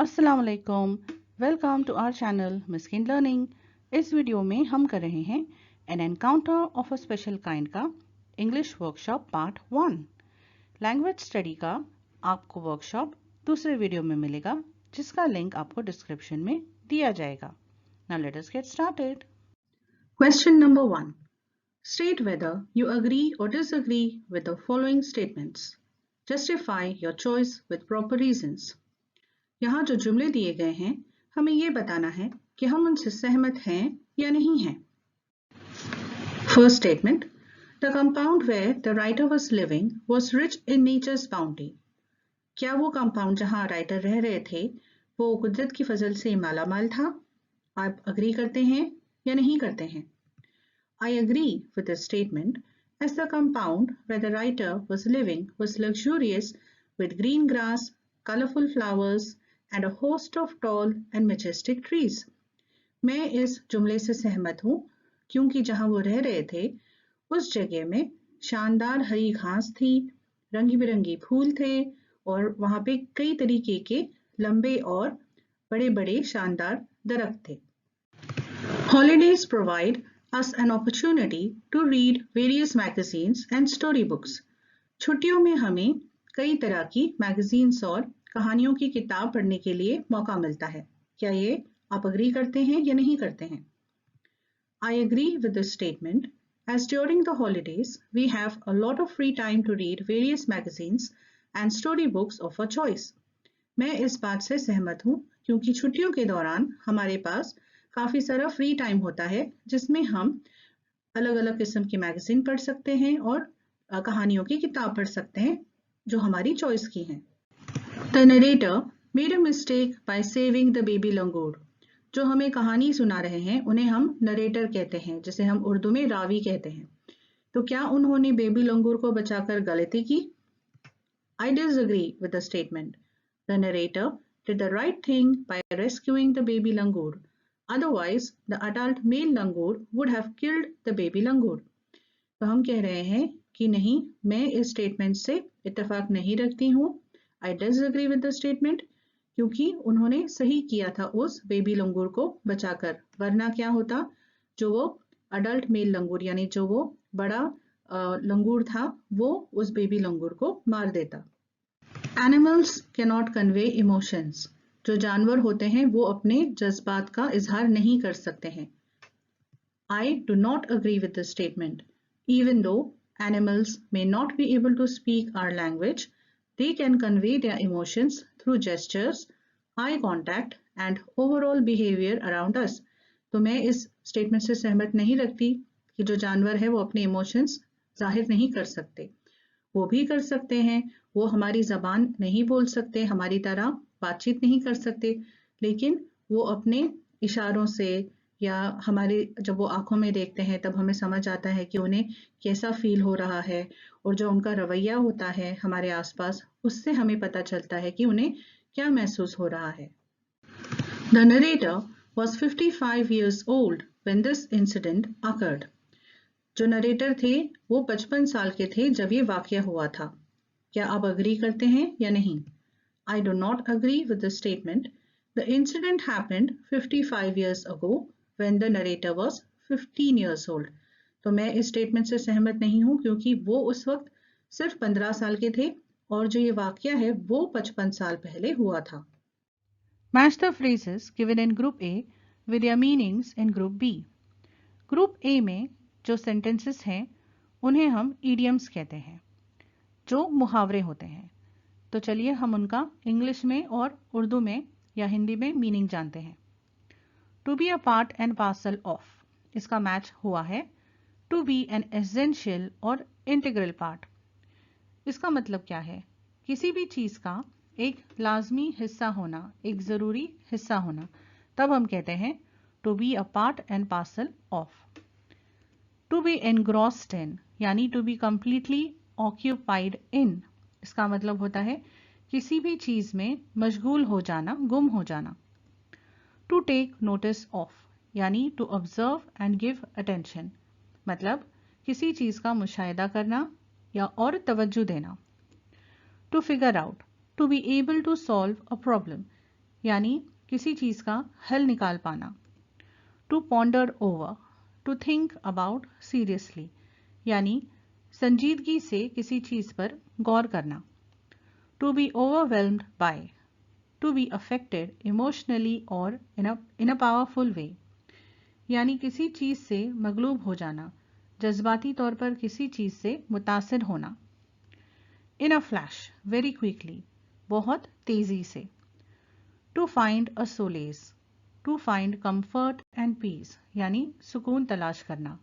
अस्सलाम वालेकुम, welcome to our channel Miskin learning. इस वीडियो में हम कर रहे हैं an encounter of a special kind का English workshop part 1। Language study का आपको वर्कशॉप दूसरे वीडियो में मिलेगा, जिसका लिंक आपको डिस्क्रिप्शन में दिया जाएगा। Now let us get started. Question number 1, state whether you agree or disagree with the following statements. Justify your choice with proper reasons. यहाँ जो जुमले दिए गए हैं, हमें ये बताना है कि हम उनसे सहमत हैं या नहीं हैं। First statement, the compound where the writer was living was rich in nature's bounty. क्या वो कंपाउंड जहाँ राइटर रह रहे थे वो कुदरत की फजल से मालामाल था? आप अग्री करते हैं या नहीं करते हैं? I agree with this statement as the compound where the writer was living was luxurious with green grass, colorful flowers and a host of tall and majestic trees. मैं इस जुमले से सहमत हूँ क्योंकि जहाँ वो रह रहे थे उस जगह में शानदार हरी घास थी, रंगी बिरंगी फूल थे और वहाँ पे कई तरीके के लंबे और बड़े-बड़े शानदार दरख्त थे। Holidays provide us an opportunity to read various magazines and storybooks. छुट्टियों में हमें कई तरह की मैगजीन्स और कहानियों की किताब पढ़ने के लिए मौका मिलता है। क्या ये आप अग्री करते हैं या नहीं करते हैं? I agree with this statement as during the holidays we have a lot of free time to read various magazines and storybooks of our choice. मैं इस बात से सहमत हूँ क्योंकि छुट्टियों के दौरान हमारे पास काफ़ी सारा फ्री टाइम होता है जिसमें हम अलग-अलग किस्म की मैगजीन पढ़ सकते हैं और कहानियों की किताब पढ़ सकते हैं जो हमारी चॉइस की हैं। The narrator made a mistake by saving the baby langur. जो हमें कहानी सुना रहे हैं उन्हें हम नरेटर कहते हैं, जिसे हम उर्दू में रावी कहते हैं। तो क्या उन्होंने बेबी लंगूर को बचाकर गलती की? I disagree with the statement. The narrator did the right thing by rescuing the baby langur. Otherwise, the adult male langur would have killed the baby langur. तो हम कह रहे हैं कि नहीं, मैं इस स्टेटमेंट से इत्तेफाक नहीं रखती हूँ। I disagree with the statement क्योंकि उन्होंने सही किया था उस बेबी लंगूर को बचाकर, वरना क्या होता, जो वो अडल्ट मेल लंगूर यानी जो वो बड़ा लंगूर था वो उस बेबी लंगूर को मार देता। Animals cannot convey emotions. जो जानवर होते हैं वो अपने जज्बात का इजहार नहीं कर सकते हैं। I do not agree with this statement. Even though animals may not be able to speak our language, they can convey their emotions through gestures, eye contact and overall behavior around us. तो मैं इस statement से सहमत नहीं रखती कि जो जानवर है वो अपने इमोशंस जाहिर नहीं कर सकते। वो भी कर सकते हैं, वो हमारी ज़बान नहीं बोल सकते, हमारी तरह बातचीत नहीं कर सकते, लेकिन वो अपने इशारों से या हमारे जब वो आंखों में देखते हैं तब हमें समझ आता है कि उन्हें कैसा फील हो रहा है और जो उनका रवैया होता है हमारे आसपास उससे हमें पता चलता है कि उन्हें क्या महसूस हो रहा है। The narrator was 55 years old when this incident occurred. जो नरेटर थे वो 55 साल के थे जब ये वाकया हुआ था। क्या आप अग्री करते हैं या नहीं? I do not agree with this statement. The incident happened 55 years ago when the narrator was 15 years old. तो मैं इस स्टेटमेंट से सहमत नहीं हूँ क्योंकि वो उस वक्त सिर्फ 15 साल के थे और जो ये वाकया है वो 55 साल पहले हुआ था। Match the phrases given in group A with their meanings in group B. Group A में जो सेंटेंसेस हैं उन्हें हम idioms कहते हैं, जो मुहावरे होते हैं। तो चलिए हम उनका इंग्लिश में और उर्दू में या हिंदी में मीनिंग जानते हैं। To be a part and parcel of, इसका मैच हुआ है to be an essential और integral part. इसका मतलब क्या है? किसी भी चीज़ का एक लाजमी हिस्सा होना, एक ज़रूरी हिस्सा होना, तब हम कहते हैं to be a part and parcel of. To be engrossed in यानी to be completely occupied in, इसका मतलब होता है किसी भी चीज़ में मशगूल हो जाना, गुम हो जाना। To take notice of यानी to observe and give attention, मतलब किसी चीज़ का मुशाहिदा करना या और तवज्जो देना। To figure out, to be able to solve a problem यानी किसी चीज का हल निकाल पाना। To ponder over, to think about seriously, यानी संजीदगी से किसी चीज पर गौर करना। To be overwhelmed by, to be affected emotionally और इन अ पावरफुल वे, यानी किसी चीज से मगलूब हो जाना, जज्बाती तौर पर किसी चीज से मुतासिर होना। In a flash, very quickly, बहुत तेजी से। To find a solace, to find comfort and peace, यानी सुकून तलाश करना।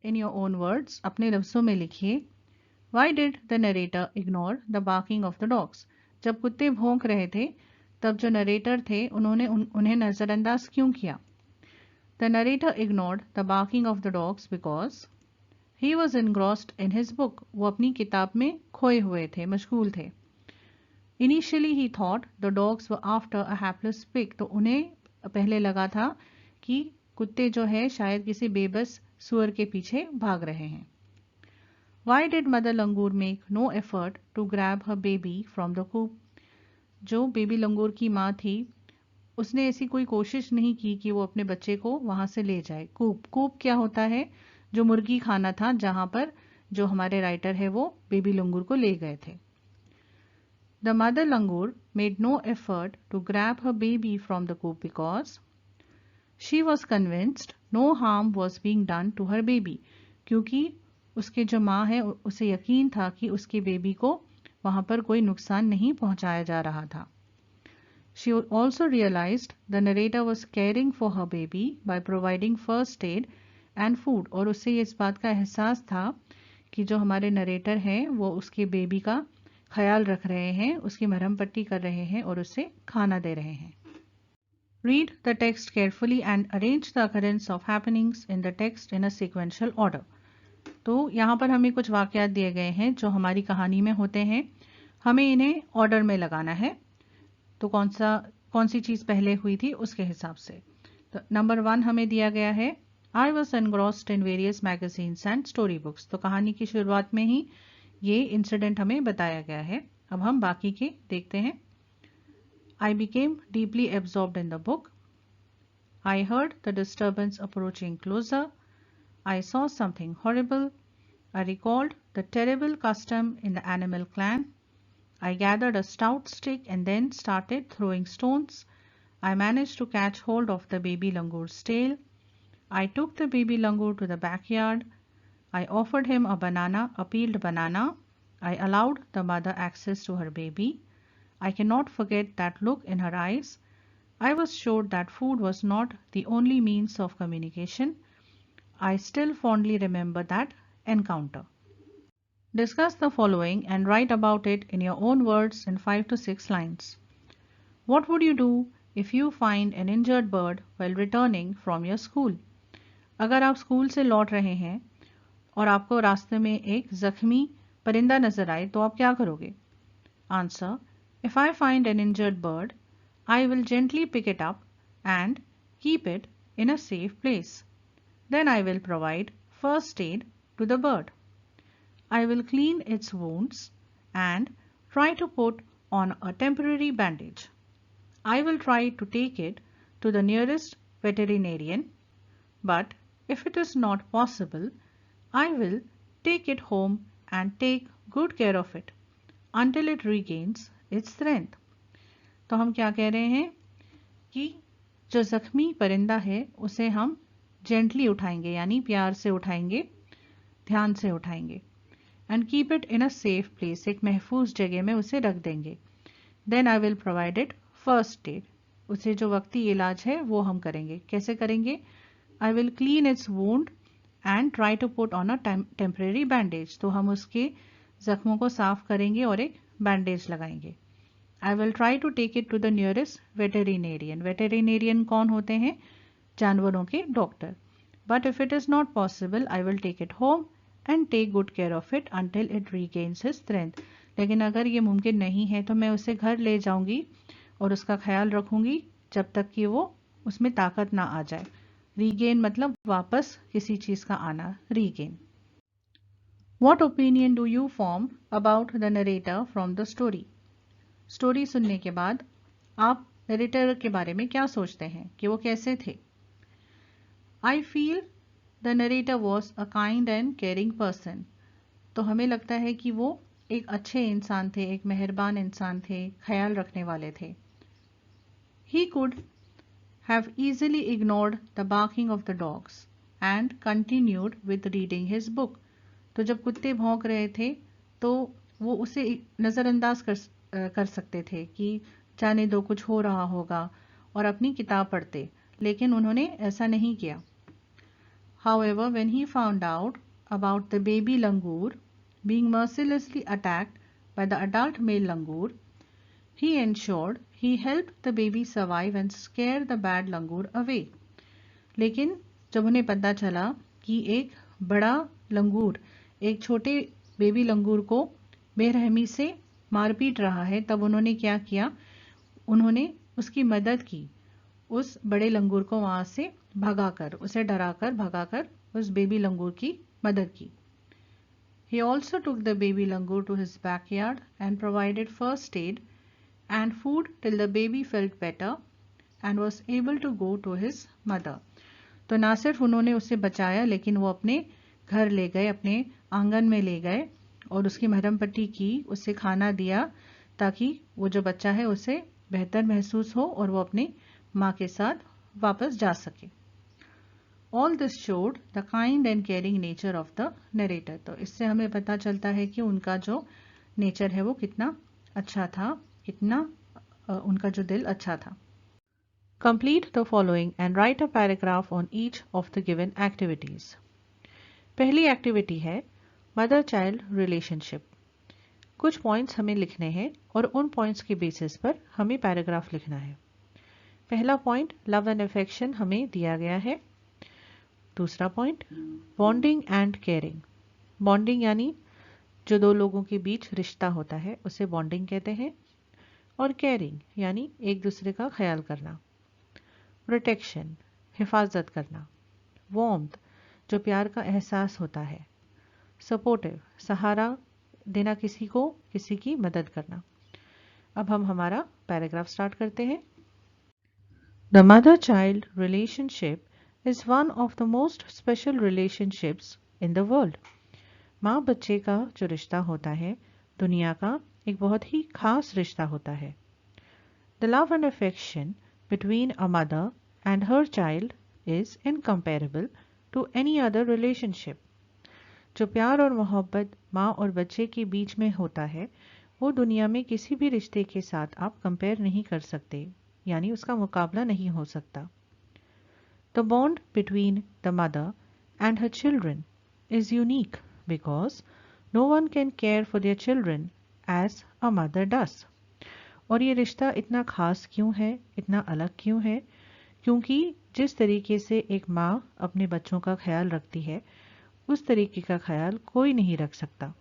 इन योर ओन वर्ड्स, अपने लफ्जों में लिखिए। Why did the narrator ignore the barking of the dogs? जब कुत्ते भौंक रहे थे तब जो नरेटर थे उन्होंने उन्हें नजरअंदाज क्यों किया? The narrator ignored the barking of the dogs because he was engrossed in his book. वो अपनी किताब में खोए हुए थे, मशगूल थे। Initially he thought the dogs were after a hapless pig. तो उन्हें पहले लगा था कि कुत्ते जो है शायद किसी बेबस सुअर के पीछे भाग रहे हैं। Why did mother langur make no effort to grab her baby from the coop? जो बेबी लंगूर की माँ थी उसने ऐसी कोई कोशिश नहीं की कि वो अपने बच्चे को वहां से ले जाए। कूप, कूप क्या होता है? जो मुर्गी खाना था जहां पर जो हमारे राइटर है वो बेबी लंगूर को ले गए थे। The mother langur made no effort to grab her baby from the coop because she was convinced no harm was being done to her baby. क्योंकि उसके जो माँ है उसे यकीन था कि उसके बेबी को वहां पर कोई नुकसान नहीं पहुंचाया जा रहा था। She also realized the narrator was caring for her baby by providing first aid and food। और उससे इस बात का एहसास था कि जो हमारे नरेटर हैं वो उसके बेबी का ख्याल रख रहे हैं, उसकी मरहम पट्टी कर रहे हैं और उसे खाना दे रहे हैं। Read the text carefully and arrange the occurrence of happenings in the text in a sequential order। तो यहाँ पर हमें कुछ वाकयात दिए गए हैं जो हमारी कहानी में होते हैं, हमें इन्हें ऑर्डर में लगाना है। तो कौन सी चीज पहले हुई थी उसके हिसाब से। तो नंबर 1 हमें दिया गया है, I was engrossed in various magazines and story books. तो कहानी की शुरुआत में ही ये इंसिडेंट हमें बताया गया है। अब हम बाकी के देखते हैं। I became deeply absorbed in the book, I heard the disturbance approaching closer, I saw something horrible, I recalled the terrible custom in the animal clan, I gathered a stout stick and then started throwing stones. I managed to catch hold of the baby langoor's tail. I took the baby langoor to the backyard. I offered him a banana, a peeled banana. I allowed the mother access to her baby. I cannot forget that look in her eyes. I was sure that food was not the only means of communication. I still fondly remember that encounter. Discuss the following and write about it in your own words in 5 to 6 lines. What would you do if you find an injured bird while returning from your school? अगर आप school से लौट रहे हैं और आपको रास्ते में एक जख्मी परिंदा नजर आए तो आप क्या करोगे? Answer: If I find an injured bird, I will gently pick it up and keep it in a safe place. Then I will provide first aid to the bird. I will clean its wounds and try to put on a temporary bandage. I will try to take it to the nearest veterinarian, but if it is not possible, I will take it home and take good care of it until it regains its strength. तो हम क्या कह रहे हैं कि जो जख्मी परिंदा है उसे हम जेंटली उठाएंगे, यानी प्यार से उठाएंगे, ध्यान से उठाएंगे। And keep it in a safe place, एक महफूज जगह में उसे रख देंगे। Then I will provide it first aid, उसे जो वक्ती इलाज है वो हम करेंगे। कैसे करेंगे? I will clean its wound and try to put on a temporary bandage, तो हम उसके जख्मों को साफ करेंगे और एक बैंडेज लगाएंगे। I will try to take it to the nearest veterinarian, veterinarian कौन होते हैं? जानवरों के doctor. But if it is not possible I will take it home and take good care of it until it regains his strength. लेकिन अगर ये मुमकिन नहीं है तो मैं उसे घर ले जाऊंगी और उसका ख्याल रखूंगी जब तक कि वो उसमें ताकत ना आ जाए। रीगेन मतलब वापस किसी चीज का आना, regain. What opinion do you form about the narrator from the story? Story सुनने के बाद आप नरेटर के बारे में क्या सोचते हैं कि वो कैसे थे? I feel the narrator was a kind and caring person. तो हमें लगता है कि वो एक अच्छे इंसान थे, एक मेहरबान इंसान थे, ख्याल रखने वाले थे। He could have easily ignored the barking of the dogs and continued with reading his book. तो जब कुत्ते भौंक रहे थे तो वो उसे नज़रअंदाज कर सकते थे कि जाने दो, कुछ हो रहा होगा, और अपनी किताब पढ़ते, लेकिन उन्होंने ऐसा नहीं किया। However, when he found out about the baby langur being mercilessly attacked by the adult male langur, he ensured he helped the baby survive and scare the bad langur away. लेकिन जब उन्हें पता चला कि एक बड़ा लंगूर एक छोटे बेबी लंगूर को बेरहमी से मारपीट रहा है, तब उन्होंने क्या किया? उन्होंने उसकी मदद की, उस बड़े लंगूर को वहां से भगाकर, उसे डराकर भगाकर उस बेबी लंगूर की मदद की। He also took the baby langur to his backyard and provided first aid and food till the baby felt better and was able to go to his mother. तो ना सिर्फ उन्होंने उसे बचाया, लेकिन वो अपने घर ले गए, अपने आंगन में ले गए और उसकी मरहम पट्टी की, उसे खाना दिया ताकि वो जो बच्चा है उसे बेहतर महसूस हो और वो अपनी माँ के साथ वापस जा सके। All this showed the kind and caring nature of the narrator. तो इससे हमें पता चलता है कि उनका जो नेचर है वो कितना अच्छा था, कितना उनका जो दिल अच्छा था। Complete the following and write a paragraph on each of the given activities. पहली एक्टिविटी है मदर चाइल्ड रिलेशनशिप। कुछ पॉइंट्स हमें लिखने हैं और उन पॉइंट्स के बेसिस पर हमें पैराग्राफ लिखना है। पहला पॉइंट लव एंड अफेक्शन हमें दिया गया है। दूसरा point bonding and caring. Bonding यानी जो दो लोगों के बीच रिश्ता होता है उसे बॉन्डिंग कहते हैं, और केयरिंग यानी एक दूसरे का ख्याल करना। प्रोटेक्शन हिफाजत करना। वार्मथ जो प्यार का एहसास होता है। सपोर्टिव सहारा देना, किसी को किसी की मदद करना। अब हम हमारा पैराग्राफ स्टार्ट करते हैं। The mother child relationship is one of the most special relationships in the world. माँ बच्चे का जो रिश्ता होता है दुनिया का एक बहुत ही खास रिश्ता होता है। The love and affection between a mother and her child is incomparable to any other relationship. जो प्यार और मोहब्बत माँ और बच्चे के बीच में होता है वो दुनिया में किसी भी रिश्ते के साथ आप कंपेयर नहीं कर सकते, यानी उसका मुकाबला नहीं हो सकता। The bond between the mother and her children is unique because no one can care for their children as a mother does. और ये रिश्ता इतना खास क्यों है, इतना अलग क्यों है? क्योंकि जिस तरीके से एक माँ अपने बच्चों का ख्याल रखती है उस तरीके का ख्याल कोई नहीं रख सकता।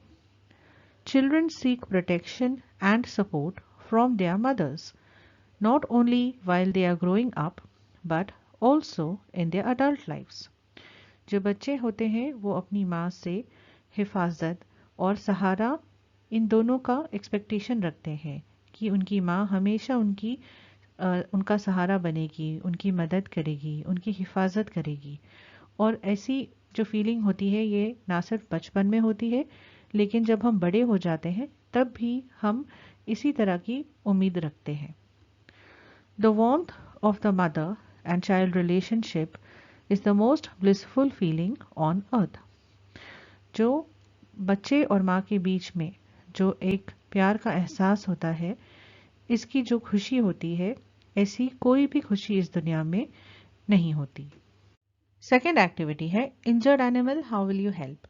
Children seek protection and support from their mothers, not only while they are growing up, but also in their adult lives. जो बच्चे होते हैं वो अपनी माँ से हिफाजत और सहारा इन दोनों का एक्सपेक्टेशन रखते हैं कि उनकी माँ हमेशा उनका सहारा बनेगी, उनकी मदद करेगी, उनकी हिफाजत करेगी। और ऐसी जो फीलिंग होती है ये ना सिर्फ बचपन में होती है, लेकिन जब हम बड़े हो जाते हैं तब भी हम इसी तरह की उम्मीद रखते हैं। The warmth of the mother and child relationship is the most blissful feeling on earth. जो बच्चे और माँ के बीच में जो एक प्यार का एहसास होता है, इसकी जो खुशी होती है ऐसी कोई भी खुशी इस दुनिया में नहीं होती। सेकेंड एक्टिविटी है injured animal how will you help.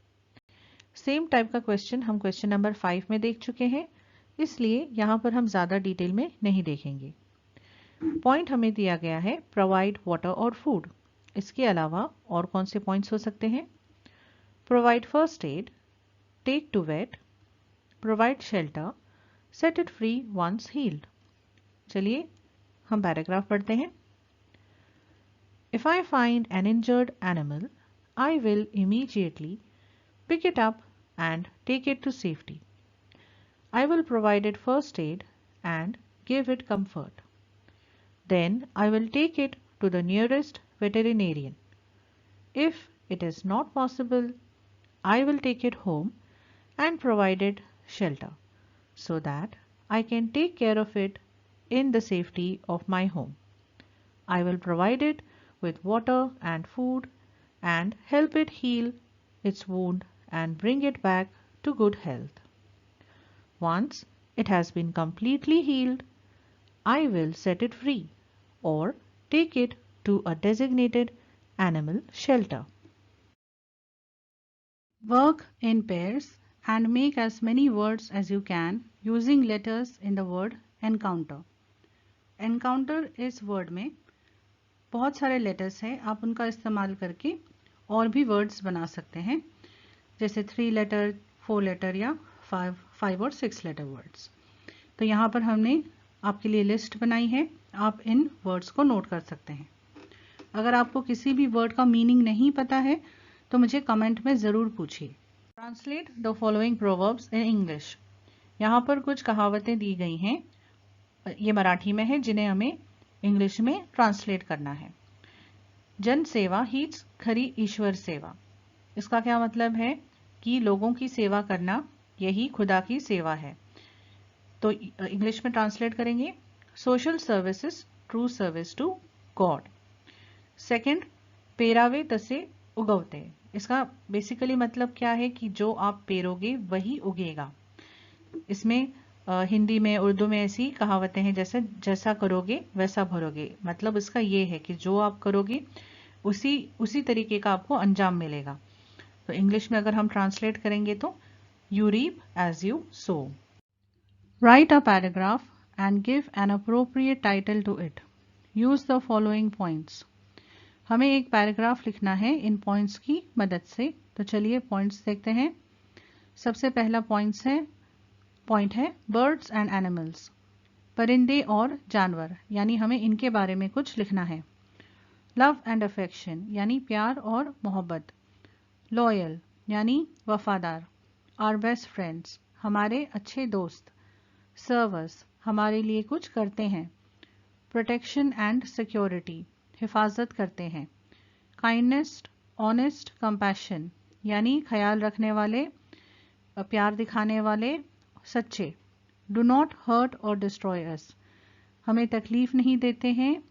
Same type का क्वेश्चन हम क्वेश्चन नंबर 5 में देख चुके हैं, इसलिए यहाँ पर हम ज़्यादा डिटेल में नहीं देखेंगे। पॉइंट हमें दिया गया है प्रोवाइड वाटर और फूड। इसके अलावा और कौन से पॉइंट्स हो सकते हैं? Provide first aid, take to vet, provide shelter, set it free once healed. चलिए हम पैराग्राफ पढ़ते हैं। If I find an injured animal I will immediately pick it up and take it to safety. I will provide it first aid and give it comfort. then I will take it to the nearest veterinarian. If it is not possible, I will take it home and provide it shelter so that I can take care of it in the safety of my home. I will provide it with water and food and help it heal its wound and bring it back to good health. Once it has been completely healed, I will set it free or take it to a designated animal shelter. Work in pairs and make as many words as you can using letters in the word encounter. Encounter इस word में बहुत सारे letters हैं, आप उनका इस्तेमाल करके और भी words बना सकते हैं, जैसे 3 letter, 4 letter या 5 और 6 letter words. तो यहाँ पर हमने आपके लिए लिस्ट बनाई है, आप इन वर्ड्स को नोट कर सकते हैं. अगर आपको किसी भी वर्ड का मीनिंग नहीं पता है तो मुझे कमेंट में ज़रूर पूछिए. Translate the following proverbs in English. यहाँ पर कुछ कहावतें दी गई हैं, ये मराठी में है, जिन्हें हमें इंग्लिश में ट्रांसलेट करना है. जन सेवा हीच खरी ईश्वर सेवा. इसका क्या मतलब है कि लोगों की सेवा करना यही खुदा की सेवा है. तो इंग्लिश में ट्रांसलेट करेंगे, social services true service to God. Second, पेरावे तसे उगवते. इसका बेसिकली मतलब क्या है कि जो आप पेरोगे वही उगेगा. इसमें हिंदी में, उर्दू में ऐसी कहावतें हैं, जैसे जैसा करोगे वैसा भरोगे. मतलब इसका ये है कि जो आप करोगे उसी तरीके का आपको अंजाम मिलेगा. तो इंग्लिश में अगर हम ट्रांसलेट करेंगे तो you reap as you sow. Write a paragraph and give an appropriate title to it. Use the following points. हमें एक पैराग्राफ लिखना है इन पॉइंट्स की मदद से. तो चलिए पॉइंट्स देखते हैं. सबसे पहला पॉइंट है बर्ड्स एंड एनिमल्स. परिंदे और जानवर, यानी हमें इनके बारे में कुछ लिखना है. लव एंड अफेक्शन, यानी प्यार और मोहब्बत. लॉयल, यानी वफादार. आवर बेस्ट फ्रेंड्स, हमारे अच्छे दोस्त. सर्वर्स, हमारे लिए कुछ करते हैं. प्रोटेक्शन एंड सिक्योरिटी, हिफाजत करते हैं. काइंडनेस, ऑनेस्ट, कंपैशन, यानी ख्याल रखने वाले, प्यार दिखाने वाले, सच्चे. डू नॉट हर्ट और डिस्ट्रॉय अस, हमें तकलीफ नहीं देते हैं,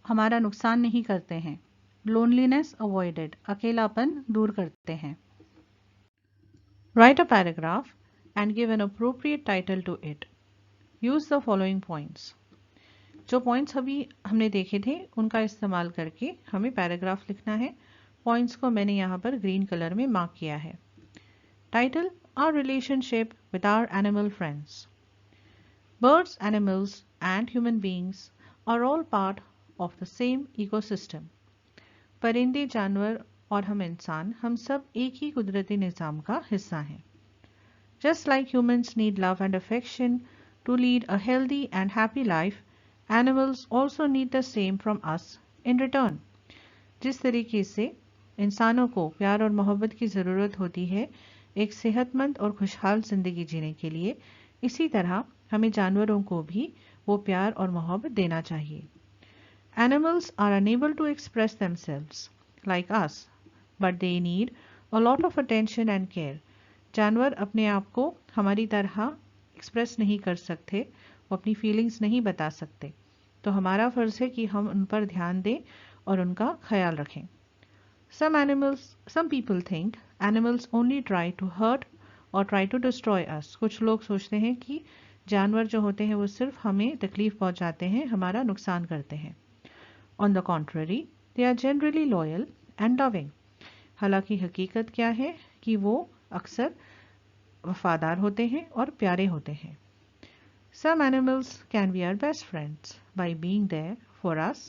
हमारा नुकसान नहीं करते हैं. लोनलीनेस अवॉइडेड, अकेलापन दूर करते हैं. Write a paragraph and give an appropriate title to it. Use the following points. जो पॉइंट्स अभी हमने देखे थे उनका इस्तेमाल करके हमें पैराग्राफ लिखना है. पॉइंट्स को मैंने यहाँ पर ग्रीन कलर में मार्क किया है. Title, our relationship with our animal friends. Birds, animals and human beings are all part of the same ecosystem. परिंदे, जानवर और हम इंसान, हम सब एक ही कुदरती निज़ाम का हिस्सा हैं. Just like humans need love and affection to lead a healthy and happy life, Animals also need the same from us in return. जिस तरीके से इंसानों को प्यार और मोहब्बत की ज़रूरत होती है एक सेहतमंद और खुशहाल ज़िंदगी जीने के लिए, इसी तरह हमें जानवरों को भी वो प्यार और मोहब्बत देना चाहिए. Animals are unable to express themselves like us, but they need a lot of attention and care. जानवर अपने आप को हमारी तरह एक्सप्रेस नहीं कर सकते, वो अपनी फीलिंग्स नहीं बता सकते. तो हमारा फ़र्ज़ है कि हम उन पर ध्यान दें और उनका ख्याल रखें. Some people think animals only try to hurt or try to destroy us. कुछ लोग सोचते हैं कि जानवर जो होते हैं वो सिर्फ हमें तकलीफ़ पहुंचाते हैं, हमारा नुकसान करते हैं. On the contrary, they are generally loyal and loving. हालांकि हकीकत क्या है कि वो अक्सर वफादार होते हैं और प्यारे होते हैं. Some animals can be our best friends by being there for us,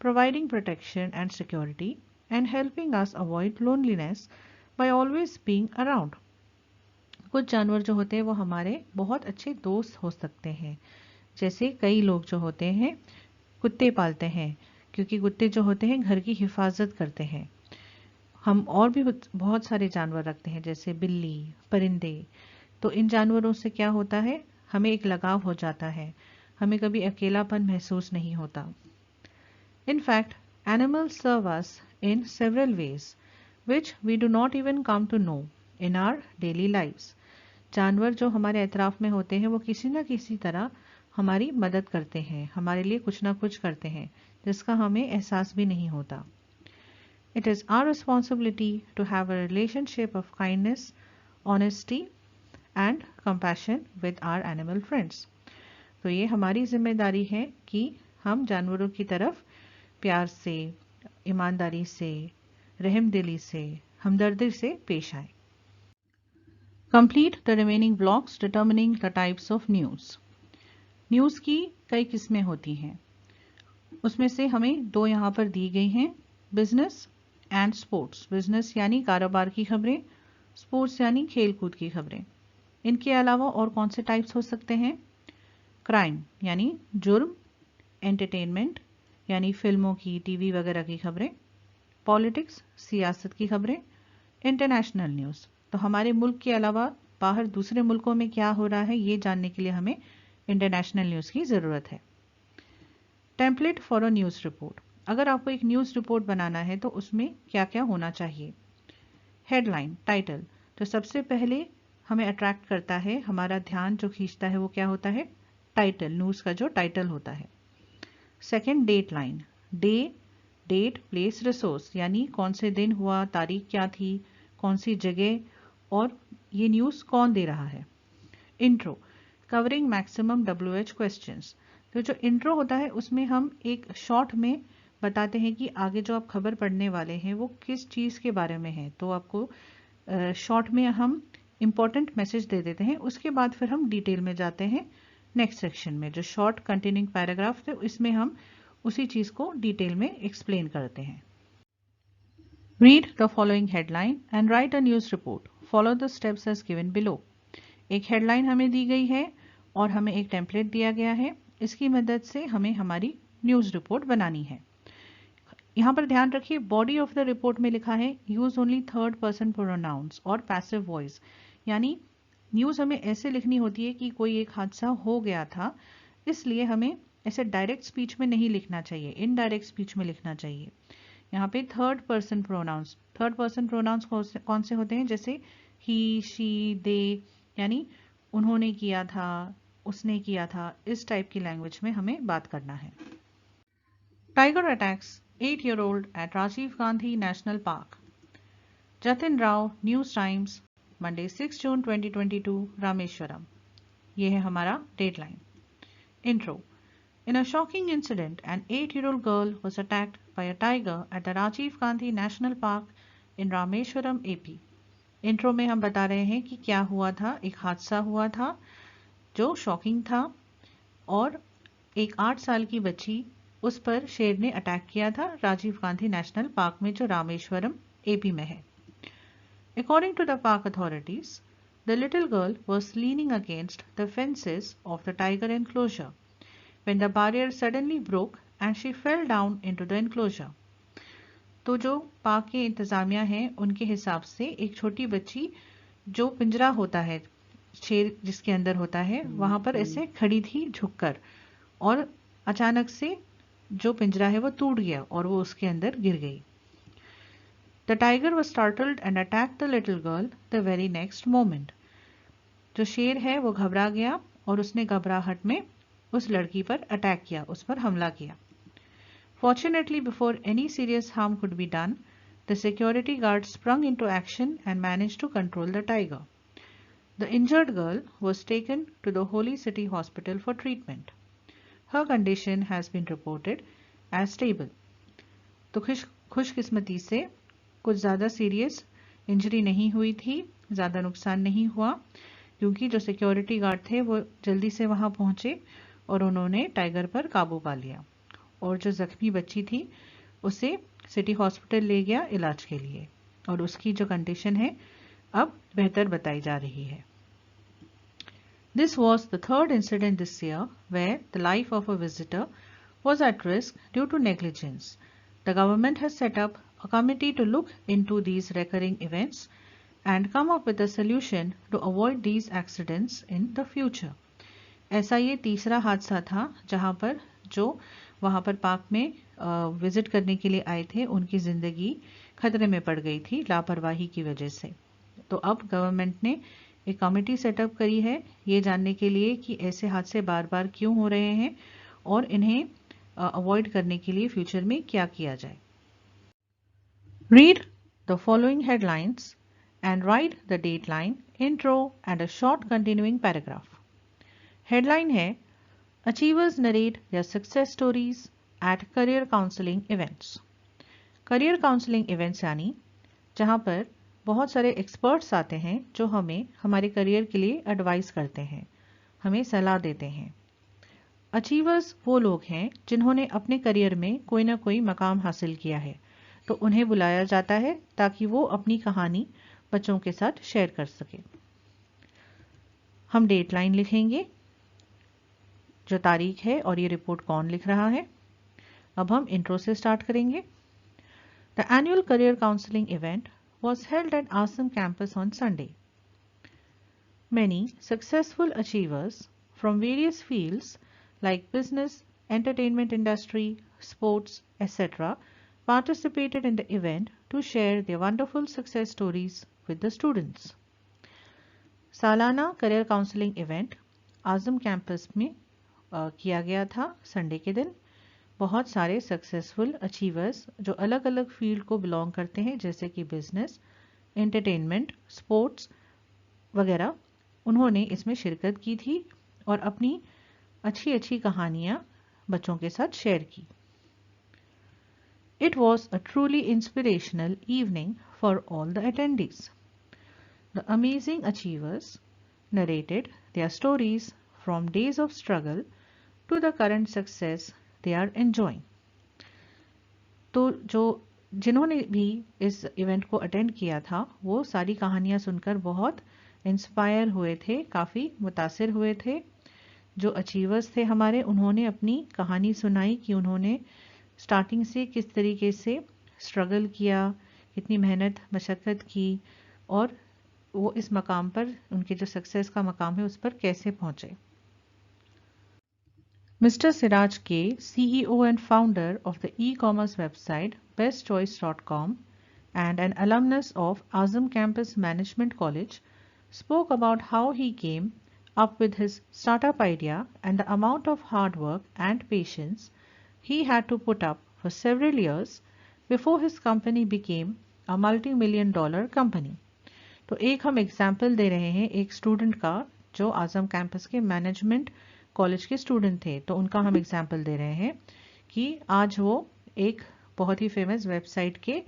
providing protection and security, and helping us avoid loneliness by always being around. कुछ जानवर जो होते हैं वो हमारे बहुत अच्छे दोस्त हो सकते हैं. जैसे कई लोग जो होते हैं कुत्ते पालते हैं, क्योंकि कुत्ते जो होते हैं घर की हिफाजत करते हैं. हम और भी बहुत सारे जानवर रखते हैं, जैसे बिल्ली, परिंदे. तो इन जानवरों से क्या होता है, हमें एक लगाव हो जाता है, हमें कभी अकेलापन महसूस नहीं होता. In fact, animals serve us in several ways, which we do not even come to know in our daily lives. जानवर जो हमारे अतराफ में होते हैं वो किसी न किसी तरह हमारी मदद करते हैं, हमारे लिए कुछ ना कुछ करते हैं जिसका हमें एहसास भी नहीं होता. It is our responsibility to have a relationship of kindness, honesty and compassion with our animal friends. तो ये हमारी जिम्मेदारी है कि हम जानवरों की तरफ प्यार से, ईमानदारी से, रहमदिली से, हमदर्दी से पेश आए. Complete the remaining blocks determining the types of news. News की कई किस्में होती हैं. उसमें से हमें दो यहाँ पर दी गई हैं, बिजनेस एंड स्पोर्ट्स. बिजनेस यानी कारोबार की खबरें, स्पोर्ट्स यानी खेल कूद की खबरें. इनके अलावा और कौन से टाइप्स हो सकते हैं? क्राइम यानी जुर्म, एंटरटेनमेंट यानी फिल्मों की, टीवी वगैरह की खबरें, पॉलिटिक्स सियासत की खबरें, इंटरनेशनल न्यूज़. तो हमारे मुल्क के अलावा बाहर दूसरे मुल्कों में क्या हो रहा है ये जानने के लिए हमें इंटरनेशनल न्यूज़ की ज़रूरत है. Template for a news report. अगर आपको एक न्यूज़ रिपोर्ट बनाना है तो उसमें क्या क्या होना चाहिए? Headline, title. तो सबसे पहले हमें अट्रैक्ट करता है, हमारा ध्यान जो खींचता है वो क्या होता है? टाइटल, न्यूज़ का जो टाइटल होता है. Second, date line. Date, place, resource यानी कौन से दिन हुआ, तारीख क्या थी, कौन सी जगह और ये न्यूज़ कौन दे रहा है. Intro, covering maximum WH questions. तो जो इंट्रो होता है उसमें हम एक शॉर्ट में बताते हैं कि आगे जो आप खबर पढ़ने वाले हैं वो किस चीज़ के बारे में है. तो आपको शॉर्ट में हम इम्पॉर्टेंट मैसेज दे देते हैं. उसके बाद फिर हम डिटेल में जाते हैं नेक्स्ट सेक्शन में. जो शॉर्ट कंटेनिंग पैराग्राफ थे इसमें हम उसी चीज़ को डिटेल में एक्सप्लेन करते हैं. Read the following headline and write a news report. Follow the steps as given below. एक हेडलाइन हमें दी गई है और हमें एक टेम्पलेट दिया गया है. इसकी मदद से हमें हमारी न्यूज़ रिपोर्ट बनानी है. यहाँ पर ध्यान रखिए, बॉडी ऑफ द रिपोर्ट में लिखा है use only third person pronouns और पैसिव वॉइस. यानी न्यूज़ हमें ऐसे लिखनी होती है कि कोई एक हादसा हो गया था, इसलिए हमें ऐसे डायरेक्ट स्पीच में नहीं लिखना चाहिए, इनडायरेक्ट स्पीच में लिखना चाहिए. यहाँ पे थर्ड पर्सन प्रोनाउंस कौन से होते हैं? जैसे ही, शी, दे, यानी उन्होंने किया था, उसने किया था, इस टाइप की लैंग्वेज में हमें बात करना है. Tiger attacks 8-year-old at Rajiv Gandhi National Park. Jatin Rao, news times, Monday 6 जून 2022, रामेश्वरम. ये है हमारा deadline. Intro. In a shocking incident, an 8-year-old girl was attacked by a tiger at the Rajiv Gandhi National Park in Rameshwaram, AP. Intro में हम बता रहे हैं कि क्या हुआ था. एक हादसा हुआ था जो शॉकिंग था और एक 8 साल की बच्ची, उस पर शेर ने अटैक किया था राजीव गांधी नेशनल पार्क में जो रामेश्वरम AP में है. According to the park authorities, the little girl was leaning against the fences of the tiger enclosure when the barrier suddenly broke and she fell down into the enclosure. तो जो park के इंतजामिया हैं उनके हिसाब से एक छोटी बच्ची जो पिंजरा होता है, शेर जिसके अंदर होता है, वहां पर ऐसे खड़ी थी झुककर और अचानक से जो पिंजरा है वो टूट गया और वो उसके अंदर गिर गई. The tiger was startled and attacked the little girl the very next moment. जो शेर है वो घबरा गया और उसने घबराहट में उस लड़की पर अटैक किया, उस पर हमला किया. Fortunately, before any serious harm could be done, the security guard sprung into action and managed to control the tiger. The injured girl was taken to the Holy City Hospital for treatment. Her condition has been reported as stable. तो खुशकिस्मती से कुछ ज़्यादा serious injury नहीं हुई थी, ज़्यादा नुकसान नहीं हुआ, क्योंकि जो सिक्योरिटी गार्ड थे वो जल्दी से वहाँ पहुँचे और उन्होंने टाइगर पर काबू पा लिया. और जो ज़ख्मी बच्ची थी उसे सिटी हॉस्पिटल ले गया इलाज के लिए और उसकी जो कंडीशन है अब बेहतर बताई जा रही है. This was the third incident this year where the life of a visitor was at risk due to negligence. The government has set up a committee to look into these recurring events and come up with a solution to avoid these accidents in the future. ऐसा ये तीसरा हादसा था जहां पर जो वहाँ पर पार्क में विजिट करने के लिए आए थे उनकी ज़िंदगी खतरे में पड़ गई थी लापरवाही की वजह से। तो अब गवर्नमेंट ने एक कमेटी सेटअप करी है ये जानने के लिए कि ऐसे हादसे बार बार क्यों हो रहे हैं और इन्हें अवॉइड करने के लिए फ्यूचर में क्या किया जाए। Read the following headlines and write the dateline, intro and a short continuing paragraph. Headline है Achievers narrate their success stories at career counseling events. Career counseling events यानी जहाँ पर बहुत सारे एक्सपर्ट्स आते हैं जो हमें हमारे करियर के लिए एडवाइस करते हैं, हमें सलाह देते हैं। अचीवर्स वो लोग हैं जिन्होंने अपने करियर में कोई ना कोई मकाम हासिल किया है, तो उन्हें बुलाया जाता है ताकि वो अपनी कहानी बच्चों के साथ शेयर कर सके। हम डेट लाइन लिखेंगे, जो तारीख है और ये रिपोर्ट कौन लिख रहा है। अब हम इंट्रो से स्टार्ट करेंगे। The annual career counselling event was held at Assam campus on Sunday. Many successful achievers from various fields like business, entertainment industry, sports, etc. participated in the event to share their wonderful success stories with the students. सालाना career counselling event आज़म campus में किया गया था Sunday के दिन। बहुत सारे successful achievers जो अलग अलग फील्ड को बिलोंग करते हैं जैसे कि बिजनेस, एंटरटेनमेंट, स्पोर्ट्स वगैरह, उन्होंने इसमें शिरकत की थी और अपनी अच्छी अच्छी कहानियाँ बच्चों के साथ शेयर की। It was a truly inspirational evening for all the attendees. The amazing achievers narrated their stories from days of struggle to the current success they are enjoying. तो जिन्होंने भी इस इवेंट को अटेंड किया था वो सारी कहानियाँ सुनकर बहुत इंस्पायर हुए थे, काफ़ी मुतासिर हुए थे। जो अचीवर्स थे हमारे, उन्होंने अपनी कहानी सुनाई कि उन्होंने स्टार्टिंग से किस तरीके से स्ट्रगल किया, कितनी मेहनत मशक्क़त की और वो इस मकाम पर, उनके जो सक्सेस का मकाम है उस पर कैसे पहुँचे। Mr. Siraj K, CEO and founder of the e-commerce website bestchoice.com and an alumnus of Azam Campus Management College, spoke about how he came up with his startup idea and the amount of hard work and patience he had to put up for several years before his company became a multi-million-dollar company. तो एक हम example दे रहे हैं एक student का जो आज़म campus के management college के स्टूडेंट थे, तो उनका हम एग्जाम्पल दे रहे हैं कि आज वो एक बहुत ही फेमस वेबसाइट के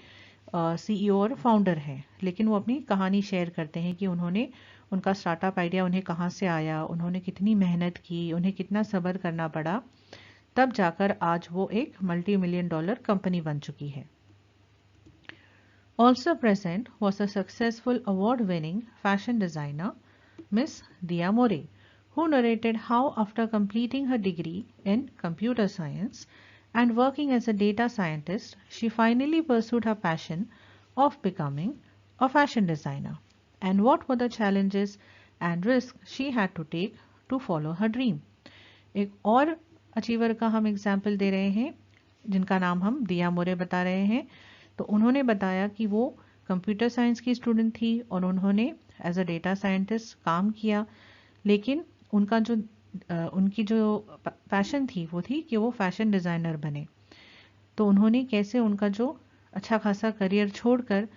सीईओ और फाउंडर हैं, लेकिन वो अपनी कहानी शेयर करते हैं कि उन्होंने, उनका स्टार्टअप आइडिया उन्हें कहाँ से आया, उन्होंने कितनी मेहनत की, उन्हें कितना सब्र करना पड़ा, तब जाकर आज वो एक $multi-million कंपनी बन चुकी है। Also present was a successful award-winning fashion designer, Miss Dia More, who narrated how after completing her degree in computer science and working as a data scientist, she finally pursued her passion of becoming a fashion designer and what were the challenges and risks she had to take to follow her dream. एक और achiever का हम example दे रहे हैं जिनका नाम हम दिया मोरे बता रहे हैं। तो उन्होंने बताया कि वो कंप्यूटर साइंस की स्टूडेंट थी और उन्होंने एज अ डेटा साइंटिस्ट काम किया, लेकिन उनकी जो पैशन थी वो थी कि वो फैशन डिज़ाइनर बने। तो उन्होंने कैसे उनका जो अच्छा खासा करियर छोड़कर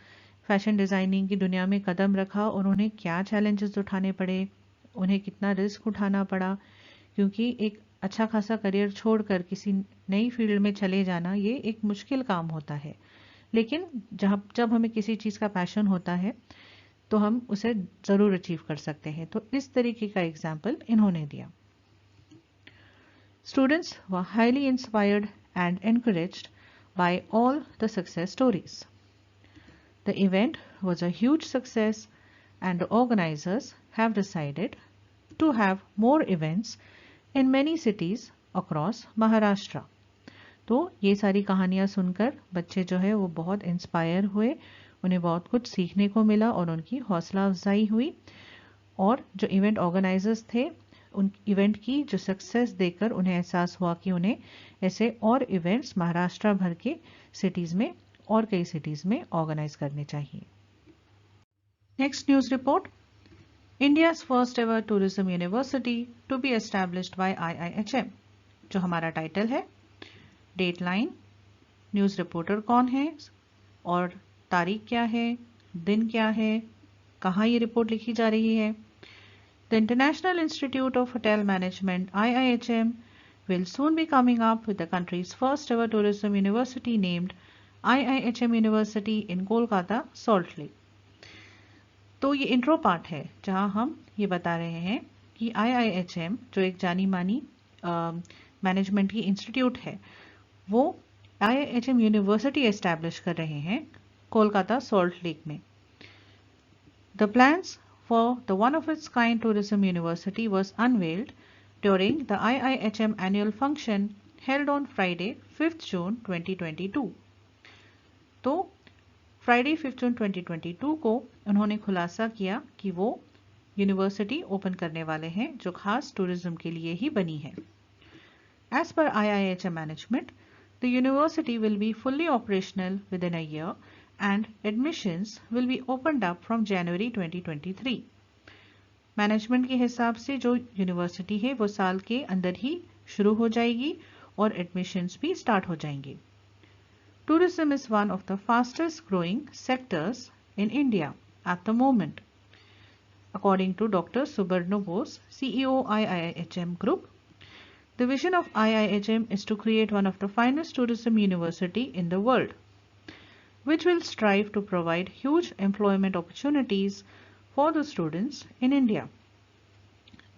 फैशन डिज़ाइनिंग की दुनिया में कदम रखा और उन्हें क्या चैलेंजेस उठाने पड़े, उन्हें कितना रिस्क उठाना पड़ा, क्योंकि एक अच्छा खासा करियर छोड़कर किसी नई फील्ड में चले जाना ये एक मुश्किल काम होता है, लेकिन जब हमें किसी चीज़ का पैशन होता है तो हम उसे ज़रूर अचीव कर सकते हैं। तो इस तरीके का एग्जाम्पल इन्होंने दिया। Students were highly inspired and encouraged by all the success stories. The event was a huge success and the organizers have decided to have more events in many cities across Maharashtra. तो ये सारी कहानियाँ सुनकर बच्चे जो है वो बहुत इंस्पायर हुए, उन्हें बहुत कुछ सीखने को मिला और उनकी हौसला अफजाई हुई। और जो इवेंट ऑर्गेनाइजर्स थे उन इवेंट की जो सक्सेस देखकर उन्हें एहसास हुआ कि उन्हें ऐसे और इवेंट्स महाराष्ट्र भर के सिटीज़ में और कई सिटीज़ में ऑर्गेनाइज करने चाहिए। Next news report, India's first ever tourism university to be established by IIHM, जो हमारा टाइटल है। डेट लाइन, न्यूज़ रिपोर्टर कौन है और तारीख क्या है, दिन क्या है, कहाँ ये रिपोर्ट लिखी जा रही है। The International Institute of Hotel Management IIHM will soon be coming up with the country's first ever tourism university named IIHM University in Kolkata, Salt Lake। तो ये इंट्रो पार्ट है जहां हम ये बता रहे हैं कि IIHM जो एक जानी मानी मैनेजमेंट की इंस्टीट्यूट है, वो IIHM यूनिवर्सिटी एस्टैब्लिश कर रहे हैं कोलकाता सॉल्ट लेक में। The plans for the one-of-its-kind tourism university was unveiled during the IIHM annual function held on Friday, 5th June 2022। तो Friday 5th June 2022 को उन्होंने खुलासा किया कि वो यूनिवर्सिटी ओपन करने वाले हैं जो खास टूरिज्म के लिए ही बनी है। As per IIHM management, the university will be fully operational within a year and admissions will be opened up from January 2023। Management के हिसाब से जो यूनिवर्सिटी है वो साल के अंदर ही शुरू हो जाएगी और एडमिशन्स भी स्टार्ट हो जाएंगे। Tourism is one of the fastest growing sectors in India at the moment, according to doctor Subarno Bose, CEO IIHM Group। The vision of IIHM is to create one of the finest tourism university in the world, which will strive to provide huge employment opportunities for the students in India।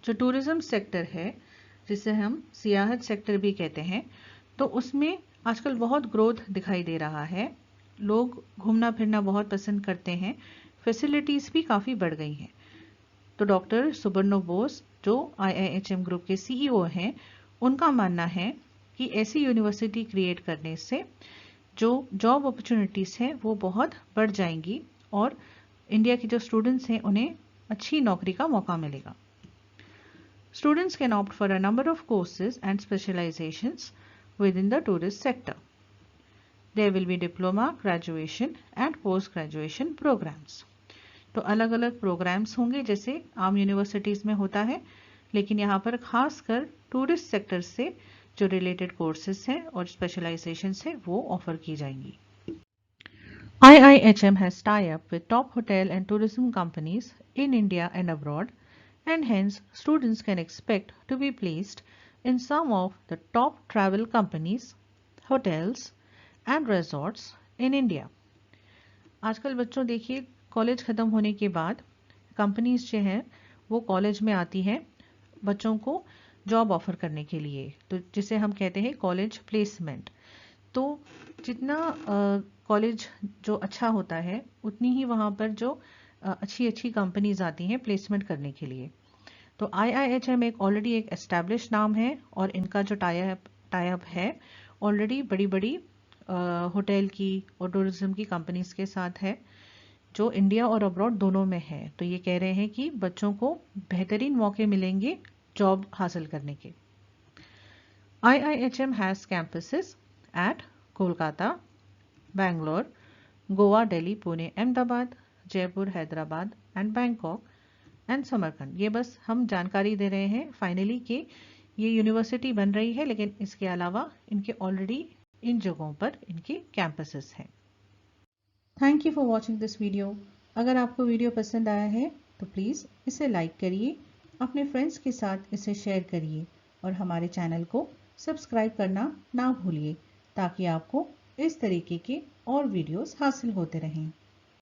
जो tourism sector है, जिसे हम सियाहत sector भी कहते हैं, तो उसमें आजकल बहुत ग्रोथ दिखाई दे रहा है। लोग घूमना फिरना बहुत पसंद करते हैं, फैसिलिटीज़ भी काफ़ी बढ़ गई हैं। तो डॉक्टर सुबर्णो बोस जो IIHM ग्रुप के CEO हैं, उनका मानना है कि ऐसी यूनिवर्सिटी क्रिएट करने से जो जॉब अपॉर्चुनिटीज़ हैं वो बहुत बढ़ जाएंगी और इंडिया के जो स्टूडेंट्स हैं उन्हें अच्छी नौकरी का मौका मिलेगा। Students can opt for a number of courses and specialisations within the tourist sector. There will be diploma, graduation and post graduation programmes. तो अलग अलग प्रोग्राम्स होंगे जैसे आम यूनिवर्सिटीज़ में होता है, लेकिन यहाँ पर खासकर टूरिस्ट सेक्टर से जो रिलेटेड कोर्सेज हैं और स्पेशलाइजेशंस हैं वो ऑफर की जाएंगी। IIHM has tie-up with top hotel and tourism companies in India and abroad, and hence students can expect to be placed in some of the top travel companies, hotels and resorts in India। आजकल बच्चों देखिए college ख़त्म होने के बाद companies जो हैं वो कॉलेज में आती हैं बच्चों को जॉब ऑफर करने के लिए, तो जिसे हम कहते हैं कॉलेज प्लेसमेंट। तो जितना कॉलेज जो अच्छा होता है उतनी ही वहाँ पर जो अच्छी अच्छी कंपनीज आती हैं प्लेसमेंट करने के लिए। तो IIHM एक ऑलरेडी एक एस्टैब्लिश नाम है और इनका जो टाई अप है ऑलरेडी बड़ी बड़ी होटल की और टूरिज्म की कंपनीज के साथ है जो इंडिया और अब्रॉड दोनों में है। तो ये कह रहे हैं कि बच्चों को बेहतरीन मौके मिलेंगे जॉब हासिल करने के। IIHM has campuses at Kolkata, Bangalore, Goa, Delhi, Pune, Ahmedabad, Jaipur, Hyderabad and Bangkok and Samarkand. ये बस हम जानकारी दे रहे हैं फाइनली कि ये यूनिवर्सिटी बन रही है, लेकिन इसके अलावा इनके ऑलरेडी इन जगहों पर इनके कैंपसेस हैं। Thank you for watching this video. अगर आपको वीडियो पसंद आया है तो प्लीज़ इसे लाइक करिए, अपने फ्रेंड्स के साथ इसे शेयर करिए और हमारे चैनल को सब्सक्राइब करना ना भूलिए ताकि आपको इस तरीके के और वीडियोस हासिल होते रहें।